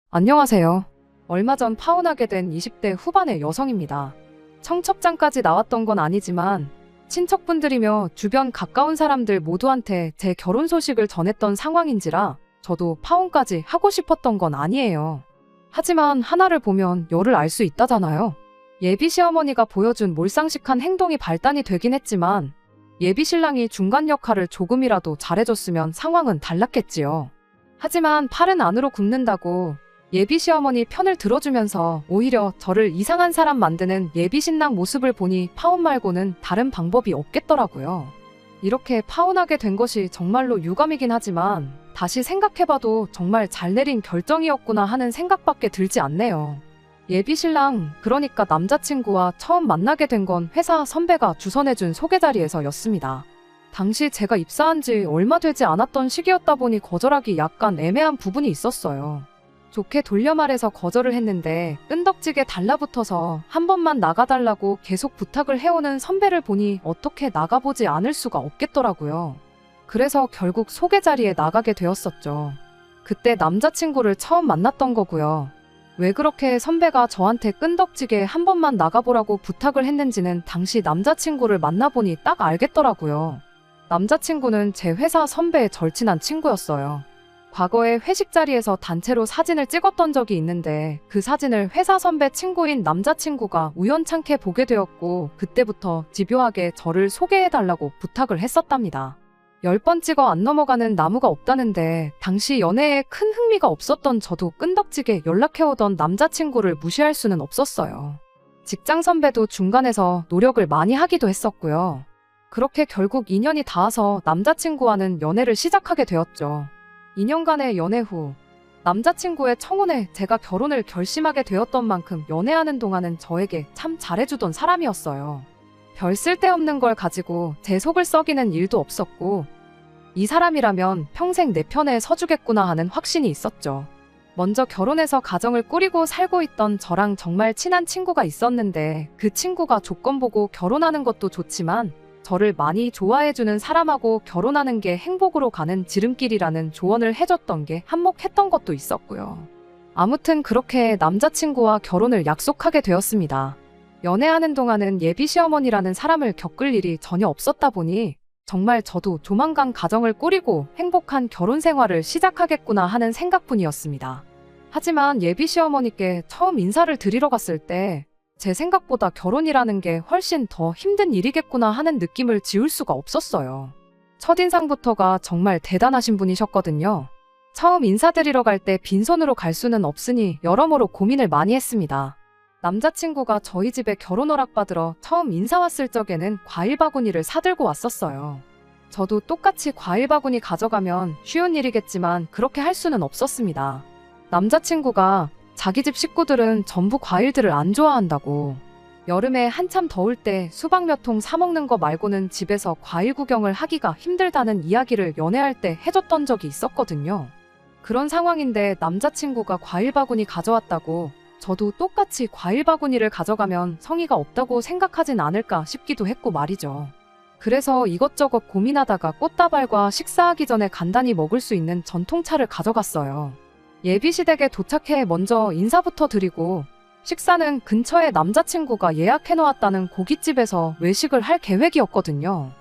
안녕하세요. 얼마 전 파혼하게 된 20대 후반의 여성입니다. 청첩장까지 나왔던 건 아니지만 친척분들이며 주변 가까운 사람들 모두한테 제 결혼 소식을 전했던 상황인지라 저도 파혼까지 하고 싶었던 건 아니에요. 하지만 하나를 보면 열을 알 수 있다잖아요. 예비 시어머니가 보여준 몰상식한 행동이 발단이 되긴 했지만 예비 신랑이 중간 역할을 조금이라도 잘해줬으면 상황은 달랐겠지요. 하지만 팔은 안으로 굽는다고 예비 시어머니 편을 들어주면서 오히려 저를 이상한 사람 만드는 예비 신랑 모습을 보니 파혼 말고는 다른 방법이 없겠더라고요. 이렇게 파혼하게 된 것이 정말로 유감이긴 하지만 다시 생각해봐도 정말 잘 내린 결정이었구나 하는 생각밖에 들지 않네요. 예비 신랑, 그러니까 남자친구와 처음 만나게 된 건 회사 선배가 주선해준 소개 자리에서였습니다. 당시 제가 입사한 지 얼마 되지 않았던 시기였다 보니 거절하기 약간 애매한 부분이 있었어요. 좋게 돌려 말해서 거절을 했는데 끈덕지게 달라붙어서 한 번만 나가달라고 계속 부탁을 해오는 선배를 보니 어떻게 나가보지 않을 수가 없겠더라고요. 그래서 결국 소개 자리에 나가게 되었었죠. 그때 남자친구를 처음 만났던 거고요. 왜 그렇게 선배가 저한테 끈덕지게 한 번만 나가보라고 부탁을 했는지는 당시 남자친구를 만나보니 딱 알겠더라고요. 남자친구는 제 회사 선배의 절친한 친구였어요. 과거에 회식 자리에서 단체로 사진을 찍었던 적이 있는데 그 사진을 회사 선배 친구인 남자친구가 우연찮게 보게 되었고 그때부터 집요하게 저를 소개해달라고 부탁을 했었답니다. 10번 찍어 안 넘어가는 나무가 없다는데 당시 연애에 큰 흥미가 없었던 저도 끈덕지게 연락해오던 남자친구를 무시할 수는 없었어요. 직장 선배도 중간에서 노력을 많이 하기도 했었고요. 그렇게 결국 인연이 닿아서 남자친구와는 연애를 시작하게 되었죠. 2년간의 연애 후 남자친구의 청혼에 제가 결혼을 결심하게 되었던 만큼 연애하는 동안은 저에게 참 잘해주던 사람이었어요. 별 쓸데없는 걸 가지고 제 속을 썩이는 일도 없었고 이 사람이라면 평생 내 편에 서주겠구나 하는 확신이 있었죠. 먼저 결혼해서 가정을 꾸리고 살고 있던 저랑 정말 친한 친구가 있었는데 그 친구가 조건 보고 결혼하는 것도 좋지만 저를 많이 좋아해주는 사람하고 결혼하는 게 행복으로 가는 지름길이라는 조언을 해줬던 게 한몫했던 것도 있었고요. 아무튼 그렇게 남자친구와 결혼을 약속하게 되었습니다. 연애하는 동안은 예비 시어머니라는 사람을 겪을 일이 전혀 없었다 보니 정말 저도 조만간 가정을 꾸리고 행복한 결혼 생활을 시작하겠구나 하는 생각뿐이었습니다. 하지만 예비 시어머니께 처음 인사를 드리러 갔을 때 제 생각보다 결혼이라는 게 훨씬 더 힘든 일이겠구나 하는 느낌을 지울 수가 없었어요. 첫인상부터가 정말 대단하신 분이셨거든요. 처음 인사드리러 갈 때 빈손으로 갈 수는 없으니 여러모로 고민을 많이 했습니다. 남자친구가 저희 집에 결혼 허락받으러 처음 인사 왔을 적에는 과일 바구니를 사들고 왔었어요. 저도 똑같이 과일 바구니 가져가면 쉬운 일이겠지만 그렇게 할 수는 없었습니다. 남자친구가 자기 집 식구들은 전부 과일들을 안 좋아한다고, 여름에 한참 더울 때 수박 몇 통 사 먹는 거 말고는 집에서 과일 구경을 하기가 힘들다는 이야기를 연애할 때 해줬던 적이 있었거든요. 그런 상황인데 남자친구가 과일 바구니 가져왔다고 저도 똑같이 과일 바구니를 가져가면 성의가 없다고 생각하진 않을까 싶기도 했고 말이죠. 그래서 이것저것 고민하다가 꽃다발과 식사하기 전에 간단히 먹을 수 있는 전통차를 가져갔어요. 예비시댁에 도착해 먼저 인사부터 드리고 식사는 근처에 남자친구가 예약해놓았다는 고깃집에서 외식을 할 계획이었거든요.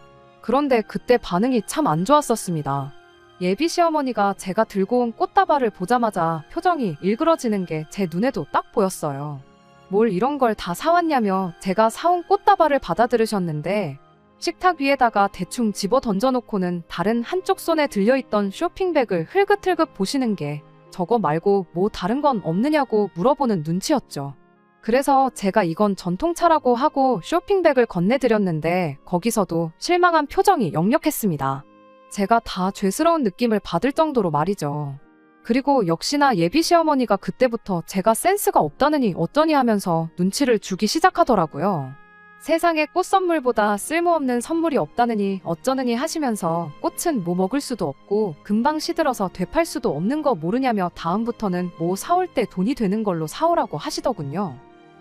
그런데 그때 반응이 참 안 좋았었습니다. 예비 시어머니가 제가 들고 온 꽃다발을 보자마자 표정이 일그러지는 게 제 눈에도 딱 보였어요. 뭘 이런 걸 다 사왔냐며 제가 사온 꽃다발을 받아들으셨는데 식탁 위에다가 대충 집어 던져놓고는 다른 한쪽 손에 들려있던 쇼핑백을 흘긋흘긋 보시는 게 저거 말고 뭐 다른 건 없느냐고 물어보는 눈치였죠. 그래서 제가 이건 전통차라고 하고 쇼핑백을 건네드렸는데 거기서도 실망한 표정이 역력했습니다. 제가 다 죄스러운 느낌을 받을 정도로 말이죠. 그리고 역시나 예비 시어머니가 그때부터 제가 센스가 없다느니 어쩌니 하면서 눈치를 주기 시작하더라고요. 세상에 꽃 선물보다 쓸모없는 선물이 없다느니 어쩌느니 하시면서 꽃은 뭐 먹을 수도 없고 금방 시들어서 되팔 수도 없는 거 모르냐며 다음부터는 뭐 사올 때 돈이 되는 걸로 사오라고 하시더군요.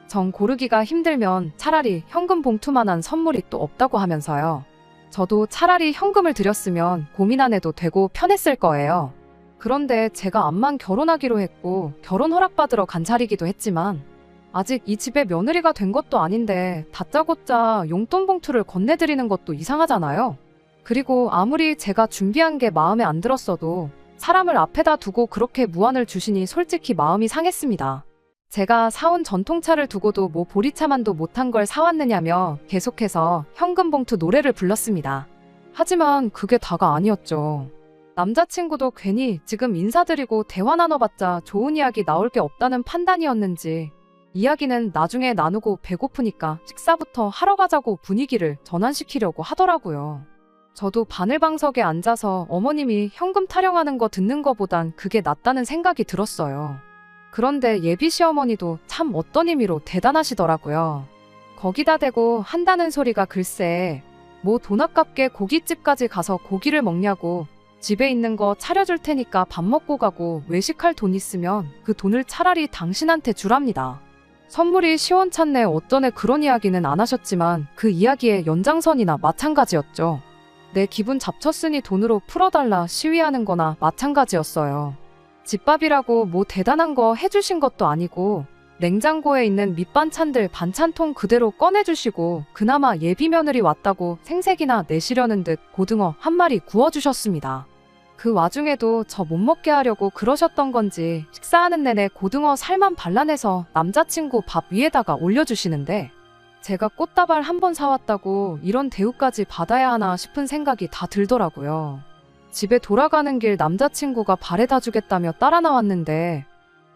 정 고르기가 힘들면 차라리 현금 봉투만한 선물이 또 없다고 하면서요. 저도 차라리 현금을 드렸으면 고민 안 해도 되고 편했을 거예요. 그런데 제가 암만 결혼하기로 했고 결혼 허락받으러 간 자리기도 했지만 아직 이 집의 며느리가 된 것도 아닌데 다짜고짜 용돈 봉투를 건네드리는 것도 이상하잖아요. 그리고 아무리 제가 준비한 게 마음에 안 들었어도 사람을 앞에다 두고 그렇게 무안을 주시니 솔직히 마음이 상했습니다. 제가 사온 전통차를 두고도 뭐 보리차만도 못한 걸 사왔느냐며 계속해서 현금 봉투 노래를 불렀습니다. 하지만 그게 다가 아니었죠. 남자친구도 괜히 지금 인사드리고 대화 나눠봤자 좋은 이야기 나올 게 없다는 판단이었는지 이야기는 나중에 나누고 배고프니까 식사부터 하러 가자고 분위기를 전환시키려고 하더라고요. 저도 바늘방석에 앉아서 어머님이 현금 타령하는 거 듣는 거보단 그게 낫다는 생각이 들었어요. 그런데 예비 시어머니도 참 어떤 의미로 대단하시더라고요. 거기다 대고 한다는 소리가 글쎄 뭐 돈 아깝게 고깃집까지 가서 고기를 먹냐고 집에 있는 거 차려줄 테니까 밥 먹고 가고 외식할 돈 있으면 그 돈을 차라리 당신한테 주랍니다. 선물이 시원찮네 어쩌네 그런 이야기는 안 하셨지만 그 이야기의 연장선이나 마찬가지였죠. 내 기분 잡쳤으니 돈으로 풀어달라 시위하는 거나 마찬가지였어요. 집밥이라고 뭐 대단한 거 해주신 것도 아니고 냉장고에 있는 밑반찬들 반찬통 그대로 꺼내주시고 그나마 예비 며느리 왔다고 생색이나 내시려는 듯 고등어 한 마리 구워주셨습니다. 그 와중에도 저 못 먹게 하려고 그러셨던 건지 식사하는 내내 고등어 살만 발라내서 남자친구 밥 위에다가 올려주시는데 제가 꽃다발 한 번 사왔다고 이런 대우까지 받아야 하나 싶은 생각이 다 들더라고요. 집에 돌아가는 길 남자친구가 발에다 주겠다며 따라 나왔는데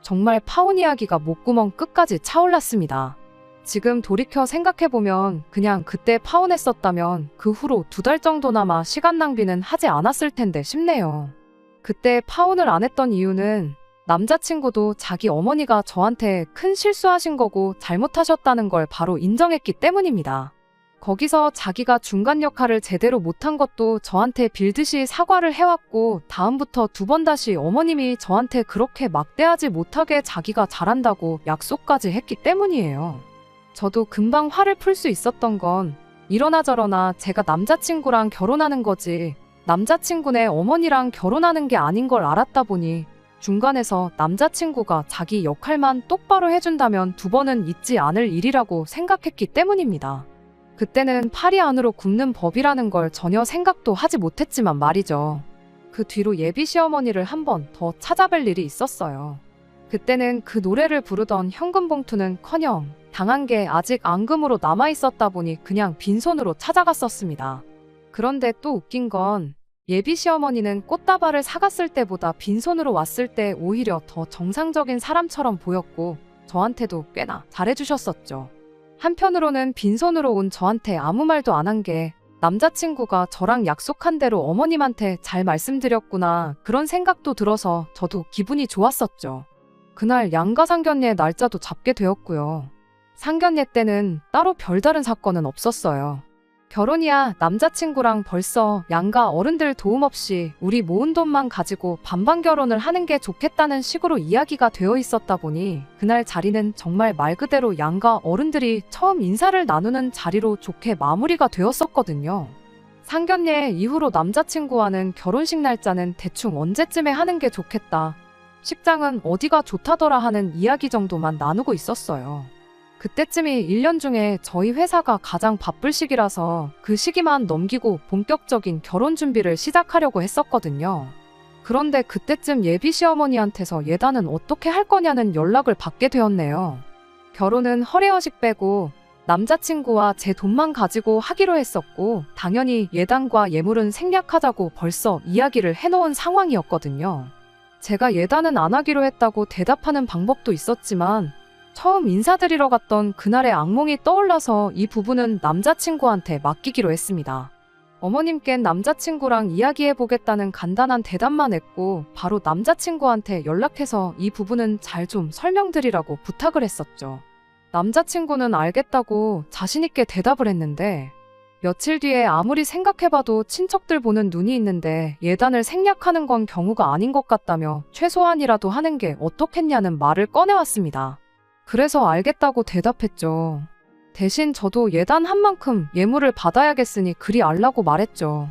정말 파혼 이야기가 목구멍 끝까지 차올랐습니다. 지금 돌이켜 생각해보면 그냥 그때 파혼했었다면 그 후로 2달 정도나마 시간 낭비는 하지 않았을 텐데 싶네요. 그때 파혼을 안 했던 이유는 남자친구도 자기 어머니가 저한테 큰 실수하신 거고 잘못하셨다는 걸 바로 인정했기 때문입니다. 거기서 자기가 중간 역할을 제대로 못한 것도 저한테 빌듯이 사과를 해왔고 다음부터 2번 다시 어머님이 저한테 그렇게 막대하지 못하게 자기가 잘한다고 약속까지 했기 때문이에요. 저도 금방 화를 풀 수 있었던 건 이러나 저러나 제가 남자친구랑 결혼하는 거지 남자친구네 어머니랑 결혼하는 게 아닌 걸 알았다 보니 중간에서 남자친구가 자기 역할만 똑바로 해준다면 2번은 있지 않을 일이라고 생각했기 때문입니다. 그때는 팔이 안으로 굽는 법이라는 걸 전혀 생각도 하지 못했지만 말이죠. 그 뒤로 예비 시어머니를 한 번 더 찾아뵐 일이 있었어요. 그때는 그 노래를 부르던 현금 봉투는커녕 당한 게 아직 앙금으로 남아있었다 보니 그냥 빈손으로 찾아갔었습니다. 그런데 또 웃긴 건 예비 시어머니는 꽃다발을 사갔을 때보다 빈손으로 왔을 때 오히려 더 정상적인 사람처럼 보였고 저한테도 꽤나 잘해주셨었죠. 한편으로는 빈손으로 온 저한테 아무 말도 안 한 게 남자친구가 저랑 약속한 대로 어머님한테 잘 말씀드렸구나 그런 생각도 들어서 저도 기분이 좋았었죠. 그날 양가 상견례 날짜도 잡게 되었고요. 상견례 때는 따로 별다른 사건은 없었어요. 결혼이야 남자친구랑 벌써 양가 어른들 도움 없이 우리 모은 돈만 가지고 반반 결혼을 하는 게 좋겠다는 식으로 이야기가 되어 있었다 보니 그날 자리는 정말 말 그대로 양가 어른들이 처음 인사를 나누는 자리로 좋게 마무리가 되었었거든요. 상견례 이후로 남자친구와는 결혼식 날짜는 대충 언제쯤에 하는 게 좋겠다. 식장은 어디가 좋다더라 하는 이야기 정도만 나누고 있었어요. 그때쯤이 1년 중에 저희 회사가 가장 바쁠 시기라서 그 시기만 넘기고 본격적인 결혼 준비를 시작하려고 했었거든요. 그런데 그때쯤 예비 시어머니한테서 예단은 어떻게 할 거냐는 연락을 받게 되었네요. 결혼은 허례허식 빼고 남자친구와 제 돈만 가지고 하기로 했었고 당연히 예단과 예물은 생략하자고 벌써 이야기를 해놓은 상황이었거든요. 제가 예단은 안 하기로 했다고 대답하는 방법도 있었지만 처음 인사드리러 갔던 그날의 악몽이 떠올라서 이 부분은 남자친구한테 맡기기로 했습니다. 어머님께는 남자친구랑 이야기해보겠다는 간단한 대답만 했고 바로 남자친구한테 연락해서 이 부분은 잘 좀 설명드리라고 부탁을 했었죠. 남자친구는 알겠다고 자신있게 대답을 했는데 며칠 뒤에 아무리 생각해봐도 친척들 보는 눈이 있는데 예단을 생략하는 건 경우가 아닌 것 같다며 최소한이라도 하는 게 어떻겠냐는 말을 꺼내왔습니다. 그래서 알겠다고 대답했죠. 대신 저도 예단한 만큼 예물을 받아야겠으니 그리 알라고 말했죠.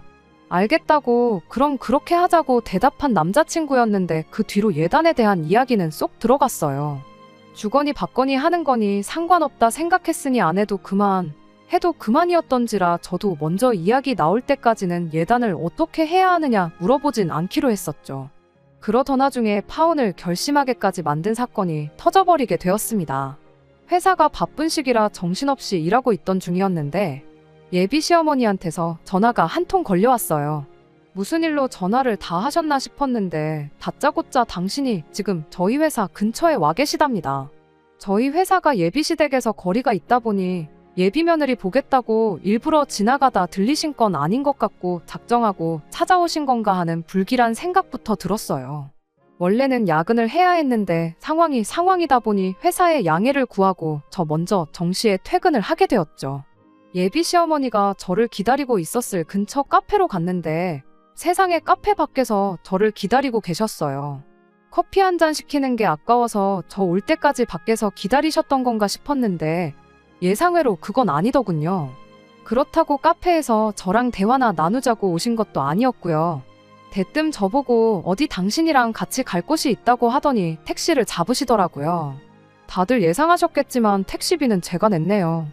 알겠다고, 그럼 그렇게 하자고 대답한 남자친구였는데 그 뒤로 예단에 대한 이야기는 쏙 들어갔어요. 주거니 받거니 하는 거니 상관없다 생각했으니 안 해도 그만, 해도 그만이었던지라 저도 먼저 이야기 나올 때까지는 예단을 어떻게 해야 하느냐 물어보진 않기로 했었죠. 그러던 와중에 파혼을 결심하게까지 만든 사건이 터져버리게 되었습니다. 회사가 바쁜 시기라 정신없이 일하고 있던 중이었는데 예비 시어머니한테서 전화가 한 통 걸려왔어요. 무슨 일로 전화를 다 하셨나 싶었는데 다짜고짜 당신이 지금 저희 회사 근처에 와 계시답니다. 저희 회사가 예비시댁에서 거리가 있다 보니 예비 며느리 보겠다고 일부러 지나가다 들리신 건 아닌 것 같고 작정하고 찾아오신 건가 하는 불길한 생각부터 들었어요. 원래는 야근을 해야 했는데 상황이다 보니 회사에 양해를 구하고 저 먼저 정시에 퇴근을 하게 되었죠. 예비 시어머니가 저를 기다리고 있었을 근처 카페로 갔는데 세상에 카페 밖에서 저를 기다리고 계셨어요. 커피 한 잔 시키는 게 아까워서 저 올 때까지 밖에서 기다리셨던 건가 싶었는데 예상외로 그건 아니더군요. 그렇다고 카페에서 저랑 대화나 나누자고 오신 것도 아니었고요. 대뜸 저보고 어디 당신이랑 같이 갈 곳이 있다고 하더니 택시를 잡으시더라고요. 다들 예상하셨겠지만 택시비는 제가 냈네요.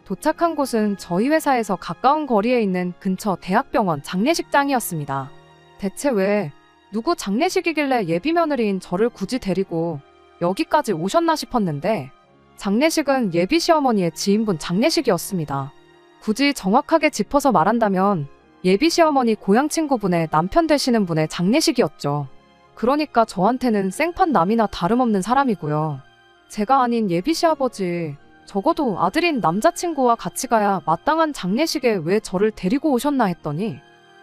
도착한 곳은 저희 회사에서 가까운 거리에 있는 근처 대학병원 장례식장이었습니다. 대체 왜 누구 장례식이길래 예비 며느리인 저를 굳이 데리고 여기까지 오셨나 싶었는데 장례식은 예비 시어머니의 지인분 장례식이었습니다. 굳이 정확하게 짚어서 말한다면 예비 시어머니 고향 친구분의 남편 되시는 분의 장례식이었죠. 그러니까 저한테는 생판남이나 다름없는 사람이고요. 제가 아닌 예비 시아버지, 적어도 아들인 남자친구와 같이 가야 마땅한 장례식에 왜 저를 데리고 오셨나 했더니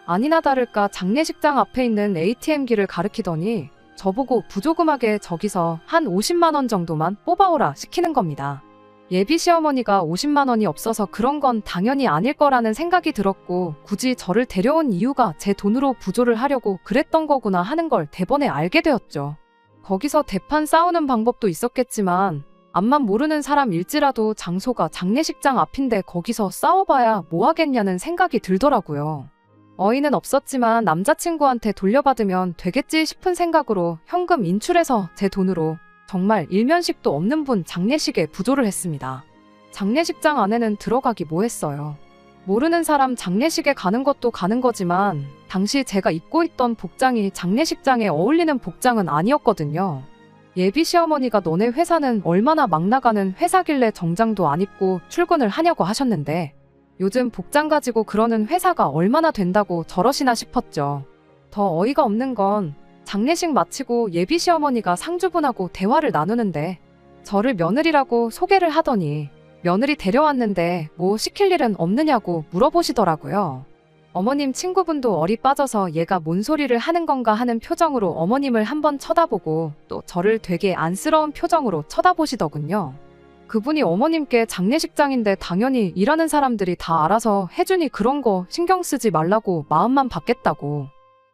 아니나 다를까 장례식장 앞에 있는 ATM기를 가리키더니 저보고 부조금하게 저기서 한 50만 원 정도만 뽑아오라 시키는 겁니다. 예비 시어머니가 50만 원이 없어서 그런 건 당연히 아닐 거라는 생각이 들었고 굳이 저를 데려온 이유가 제 돈으로 부조를 하려고 그랬던 거구나 하는 걸 대번에 알게 되었죠. 거기서 대판 싸우는 방법도 있었겠지만 앞만 모르는 사람일지라도 장소가 장례식장 앞인데 거기서 싸워봐야 뭐 하겠냐는 생각이 들더라고요. 어이는 없었지만 남자친구한테 돌려받으면 되겠지 싶은 생각으로 현금 인출해서 제 돈으로 정말 일면식도 없는 분 장례식에 부조를 했습니다. 장례식장 안에는 들어가기 뭐했어요. 모르는 사람 장례식에 가는 것도 가는 거지만 당시 제가 입고 있던 복장이 장례식장에 어울리는 복장은 아니었거든요. 예비 시어머니가 너네 회사는 얼마나 막 나가는 회사길래 정장도 안 입고 출근을 하냐고 하셨는데 요즘 복장 가지고 그러는 회사가 얼마나 된다고 저러시나 싶었죠. 더 어이가 없는 건 장례식 마치고 예비 시어머니가 상주분하고 대화를 나누는데 저를 며느리라고 소개를 하더니 며느리 데려왔는데 뭐 시킬 일은 없느냐고 물어보시더라고요. 어머님 친구분도 얼이 빠져서 얘가 뭔 소리를 하는 건가 하는 표정으로 어머님을 한번 쳐다보고 또 저를 되게 안쓰러운 표정으로 쳐다보시더군요. 그분이 어머님께 장례식장인데 당연히 일하는 사람들이 다 알아서 해주니 그런 거 신경 쓰지 말라고 마음만 받겠다고.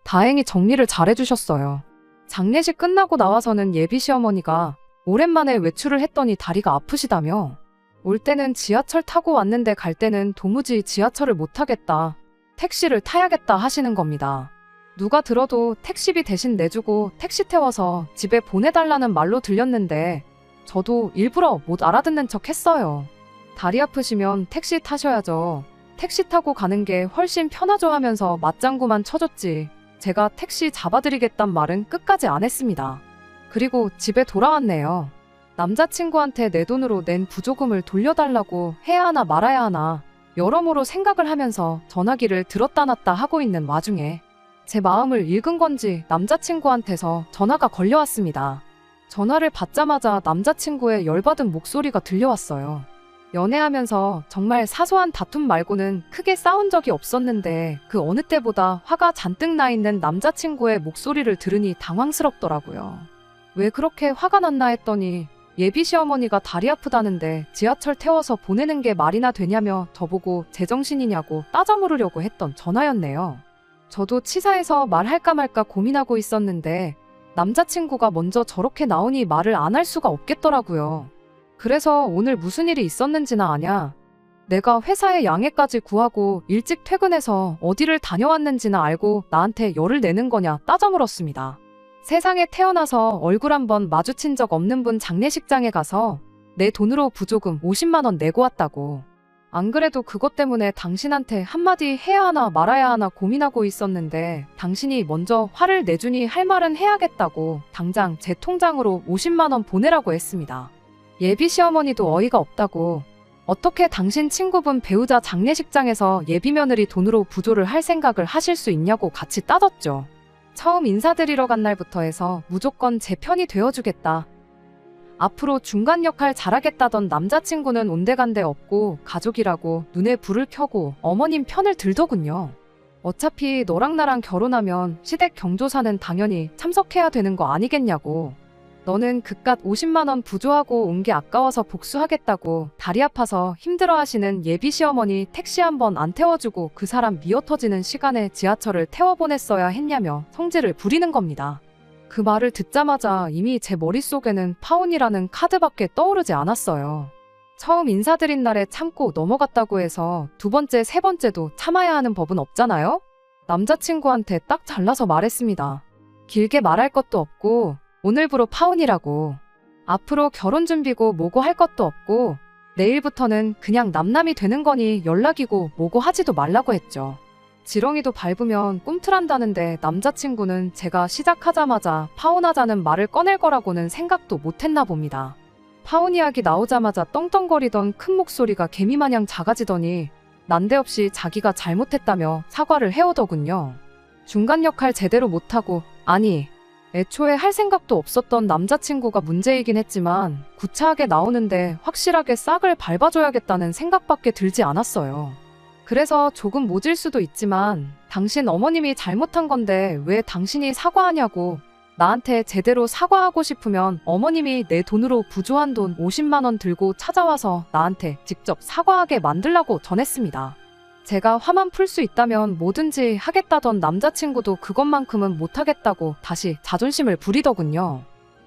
다행히 정리를 잘해주셨어요. 장례식 끝나고 나와서는 예비 시어머니가 오랜만에 외출을 했더니 다리가 아프시다며 올 때는 지하철 타고 왔는데 갈 때는 도무지 지하철을 못 타겠다. 택시를 타야겠다 하시는 겁니다. 누가 들어도 택시비 대신 내주고 택시 태워서 집에 보내달라는 말로 들렸는데 저도 일부러 못 알아듣는 척 했어요. 다리 아프시면 택시 타셔야죠. 택시 타고 가는 게 훨씬 편하죠 하면서 맞장구만 쳐줬지. 제가 택시 잡아드리겠단 말은 끝까지 안 했습니다. 그리고 집에 돌아왔네요. 남자친구한테 내 돈으로 낸 부조금을 돌려달라고 해야 하나 말아야 하나 여러모로 생각을 하면서 전화기를 들었다 놨다 하고 있는 와중에 제 마음을 읽은 건지 남자친구한테서 전화가 걸려왔습니다. 전화를 받자마자 남자친구의 열받은 목소리가 들려왔어요. 연애하면서 정말 사소한 다툼 말고는 크게 싸운 적이 없었는데 그 어느 때보다 화가 잔뜩 나 있는 남자친구의 목소리를 들으니 당황스럽더라고요. 왜 그렇게 화가 났나 했더니 예비 시어머니가 다리 아프다는데 지하철 태워서 보내는 게 말이나 되냐며 저보고 제정신이냐고 따져 물으려고 했던 전화였네요. 저도 치사해서 말할까 말까 고민하고 있었는데 남자친구가 먼저 저렇게 나오니 말을 안 할 수가 없겠더라고요. 그래서 오늘 무슨 일이 있었는지나 아냐? 내가 회사에 양해까지 구하고 일찍 퇴근해서 어디를 다녀왔는지나 알고 나한테 열을 내는 거냐 따져 물었습니다. 세상에 태어나서 얼굴 한번 마주친 적 없는 분 장례식장에 가서 내 돈으로 부조금 50만 원 내고 왔다고. 안 그래도 그것 때문에 당신한테 한마디 해야 하나 말아야 하나 고민하고 있었는데 당신이 먼저 화를 내주니 할 말은 해야겠다고 당장 제 통장으로 50만 원 보내라고 했습니다. 예비 시어머니도 어이가 없다고. 어떻게 당신 친구분 배우자 장례식장에서 예비 며느리 돈으로 부조를 할 생각을 하실 수 있냐고 같이 따졌죠. 처음 인사드리러 간 날부터 해서 무조건 제 편이 되어주겠다. 앞으로 중간 역할 잘하겠다던 남자친구는 온데간데 없고 가족이라고 눈에 불을 켜고 어머님 편을 들더군요. 어차피 너랑 나랑 결혼하면 시댁 경조사는 당연히 참석해야 되는 거 아니겠냐고. 너는 그깟 50만 원 부조하고 온 게 아까워서 복수하겠다고 다리 아파서 힘들어하시는 예비 시어머니 택시 한 번 안 태워주고 그 사람 미어터지는 시간에 지하철을 태워보냈어야 했냐며 성질을 부리는 겁니다. 그 말을 듣자마자 이미 제 머릿속에는 파혼이라는 카드밖에 떠오르지 않았어요. 처음 인사드린 날에 참고 넘어갔다고 해서 두 번째, 세 번째도 참아야 하는 법은 없잖아요? 남자친구한테 딱 잘라서 말했습니다. 길게 말할 것도 없고 오늘부로 파혼이라고. 앞으로 결혼 준비고 뭐고 할 것도 없고 내일부터는 그냥 남남이 되는 거니 연락이고 뭐고 하지도 말라고 했죠. 지렁이도 밟으면 꿈틀한다는데 남자친구는 제가 시작하자마자 파혼하자는 말을 꺼낼 거라고는 생각도 못했나 봅니다. 파혼 이야기 나오자마자 떵떵거리던 큰 목소리가 개미마냥 작아지더니 난데없이 자기가 잘못했다며 사과를 해오더군요. 중간 역할 제대로 못하고, 아니 애초에 할 생각도 없었던 남자친구가 문제이긴 했지만 구차하게 나오는데 확실하게 싹을 밟아줘야겠다는 생각밖에 들지 않았어요. 그래서 조금 모질 수도 있지만 당신 어머님이 잘못한 건데 왜 당신이 사과하냐고. 나한테 제대로 사과하고 싶으면 어머님이 내 돈으로 부조한 돈 50만 원 들고 찾아와서 나한테 직접 사과하게 만들라고 전했습니다. 제가 화만 풀 수 있다면 뭐든지 하겠다던 남자친구도 그것만큼은 못하겠다고 다시 자존심을 부리더군요.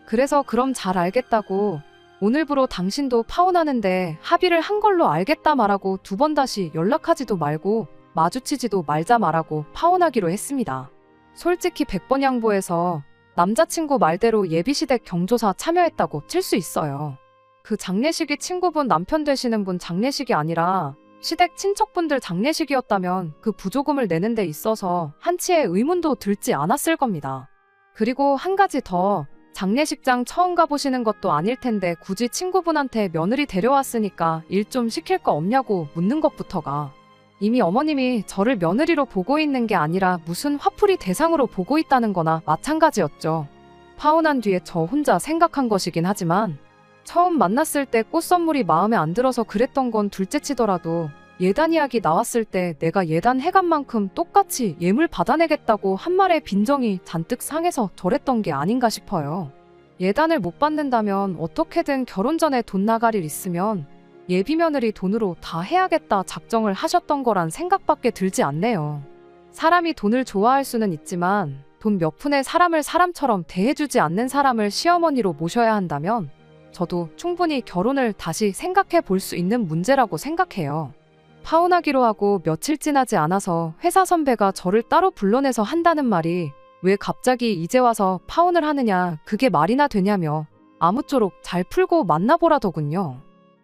그래서 그럼 잘 알겠다고. 오늘부로 당신도 파혼하는데 합의를 한 걸로 알겠다 말하고 두 번 다시 연락하지도 말고 마주치지도 말자 말하고 파혼하기로 했습니다. 솔직히 100번 양보해서 남자친구 말대로 예비시댁 경조사 참여했다고 칠 수 있어요. 그 장례식이 친구분 남편 되시는 분 장례식이 아니라 시댁 친척분들 장례식이었다면 그 부조금을 내는 데 있어서 한치의 의문도 들지 않았을 겁니다. 그리고 한 가지 더. 장례식장 처음 가보시는 것도 아닐 텐데 굳이 친구분한테 며느리 데려왔으니까 일 좀 시킬 거 없냐고 묻는 것부터가 이미 어머님이 저를 며느리로 보고 있는 게 아니라 무슨 화풀이 대상으로 보고 있다는 거나 마찬가지였죠. 파혼한 뒤에 저 혼자 생각한 것이긴 하지만 처음 만났을 때 꽃 선물이 마음에 안 들어서 그랬던 건 둘째치더라도 예단 이야기 나왔을 때 내가 예단 해간 만큼 똑같이 예물 받아내겠다고 한 말에 빈정이 잔뜩 상해서 저랬던 게 아닌가 싶어요. 예단을 못 받는다면 어떻게든 결혼 전에 돈 나갈 일 있으면 예비 며느리 돈으로 다 해야겠다 작정을 하셨던 거란 생각밖에 들지 않네요. 사람이 돈을 좋아할 수는 있지만 돈 몇 푼에 사람을 사람처럼 대해주지 않는 사람을 시어머니로 모셔야 한다면 저도 충분히 결혼을 다시 생각해 볼 수 있는 문제라고 생각해요. 파혼하기로 하고 며칠 지나지 않아서 회사 선배가 저를 따로 불러내서 한다는 말이 왜 갑자기 이제 와서 파혼을 하느냐 그게 말이나 되냐며 아무쪼록 잘 풀고 만나보라더군요.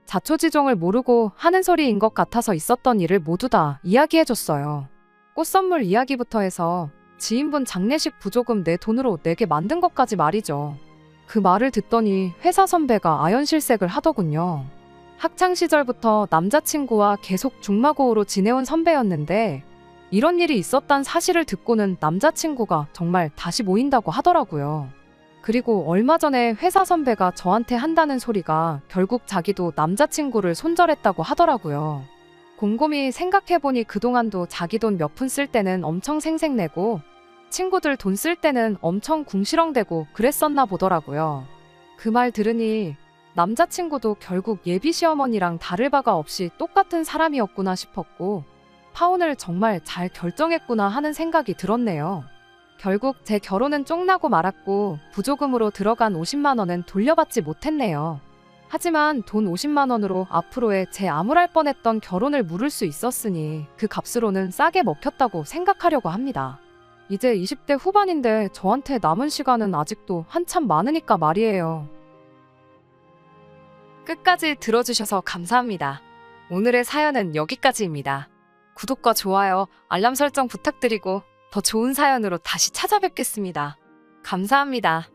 자초지종을 모르고 하는 소리인 것 같아서 있었던 일을 모두 다 이야기해줬어요. 꽃 선물 이야기부터 해서 지인분 장례식 부조금 내 돈으로 내게 만든 것까지 말이죠. 그 말을 듣더니 회사 선배가 아연실색을 하더군요. 학창시절부터 남자친구와 계속 중마고우로 지내온 선배였는데 이런 일이 있었단 사실을 듣고는 남자친구가 정말 다시 모인다고 하더라고요. 그리고 얼마 전에 회사 선배가 저한테 한다는 소리가 결국 자기도 남자친구를 손절했다고 하더라고요. 곰곰이 생각해보니 그동안도 자기 돈 몇 푼 쓸 때는 엄청 생색내고 친구들 돈 쓸 때는 엄청 궁시렁대고 그랬었나 보더라고요. 그 말 들으니 남자친구도 결국 예비 시어머니랑 다를 바가 없이 똑같은 사람이었구나 싶었고 파혼을 정말 잘 결정했구나 하는 생각이 들었네요. 결국 제 결혼은 쫑나고 말았고 부조금으로 들어간 50만 원은 돌려받지 못했네요. 하지만 돈 50만 원으로 앞으로의 제 암울할 뻔했던 결혼을 물을 수 있었으니 그 값으로는 싸게 먹혔다고 생각하려고 합니다. 이제 20대 후반인데 저한테 남은 시간은 아직도 한참 많으니까 말이에요. 끝까지 들어주셔서 감사합니다. 오늘의 사연은 여기까지입니다. 구독과 좋아요, 알람 설정 부탁드리고 더 좋은 사연으로 다시 찾아뵙겠습니다. 감사합니다.